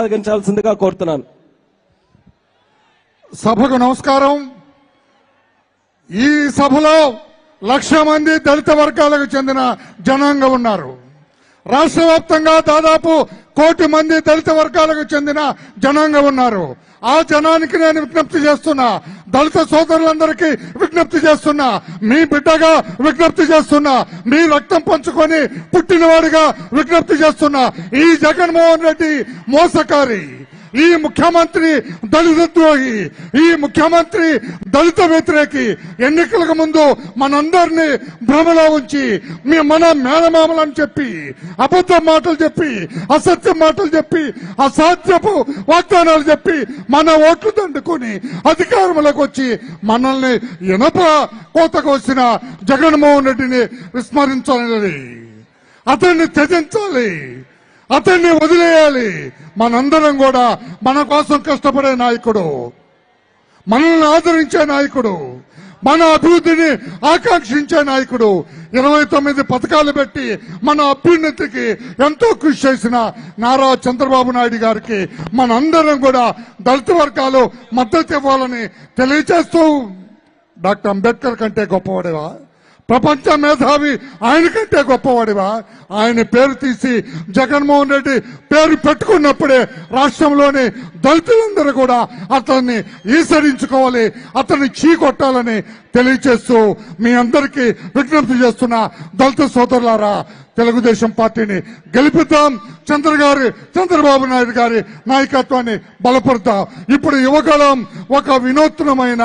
ఆగించాల్సిందిగా కోరుతున్నాను. సభకు నమస్కారం. ఈ సభలో 1,00,000 మంది దళిత వర్గాలకు చెందిన జనాంగం ఉన్నారు. రాష్ట్ర వ్యాప్తంగా దాదాపు 1,00,00,000 మంది దళిత వర్గాలకు చెందిన జనాంగం ఉన్నారు. ఆ జనానికి నేను విజ్ఞప్తి చేస్తున్నా, దళిత సోదరులందరికీ విజ్ఞప్తి చేస్తున్నా, మీ బిడ్డగా విజ్ఞప్తి చేస్తున్నా, మీ రక్తం పంచుకొని పుట్టినవాడిగా విజ్ఞప్తి చేస్తున్నా. ఈ జగన్మోహన్ రెడ్డి మోసకారి, ఈ ముఖ్యమంత్రి దళిత ద్రోహి, ఈ ముఖ్యమంత్రి దళిత వ్యతిరేకి. ఎన్నికలకు ముందు మనందరినీ భ్రమలో ఉంచి మన మేనమామలని చెప్పి అబద్ధ మాటలు చెప్పి అసత్య మాటలు చెప్పి అసాధ్యపు వాగ్దానాలు చెప్పి మన ఓట్లు దండుకొని అధికారంలోకి వచ్చి మనల్ని ఇనప కోతకు వచ్చిన జగన్మోహన్ రెడ్డిని విస్మరించాలి, అతన్ని త్యజించాలి, అతన్ని వదిలేయాలి. మనందరం కూడా మన కోసం కష్టపడే నాయకుడు, మనల్ని ఆదరించే నాయకుడు, మన అభివృద్ధిని ఆకాంక్షించే నాయకుడు, 29 పథకాలు పెట్టి మన అభ్యున్నతికి ఎంతో కృషి చేసిన నారా చంద్రబాబు నాయుడు గారికి మనందరం కూడా దళిత వర్గాలు మద్దతు ఇవ్వాలని తెలియజేస్తూ, డాక్టర్ అంబేద్కర్ కంటే గొప్పవాడివా, ప్రపంచ మేధావి ఆయన కంటే గొప్పవాడివా? ఆయన పేరు తీసి జగన్మోహన్ రెడ్డి పేరు పెట్టుకున్నప్పుడే రాష్ట్రంలోని దళితులందరూ కూడా అతన్ని ఈసరించుకోవాలి, అతన్ని చీకొట్టాలని తెలియజేస్తూ మీ అందరికీ విజ్ఞప్తి చేస్తున్న దళిత సోదరులారా, తెలుగుదేశం పార్టీని గెలిపిద్దాం, చంద్రబాబు నాయుడు గారి నాయకత్వాన్ని బలపడతాం. ఇప్పుడు యువగళం ఒక వినూత్నమైన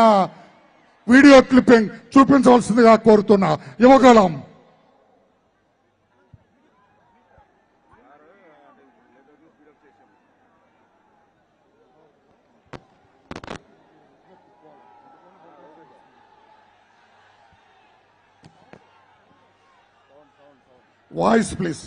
వీడియో క్లిప్పింగ్ చూపించవలసిందిగా కోరుతున్నా. యువగళం. Voice please.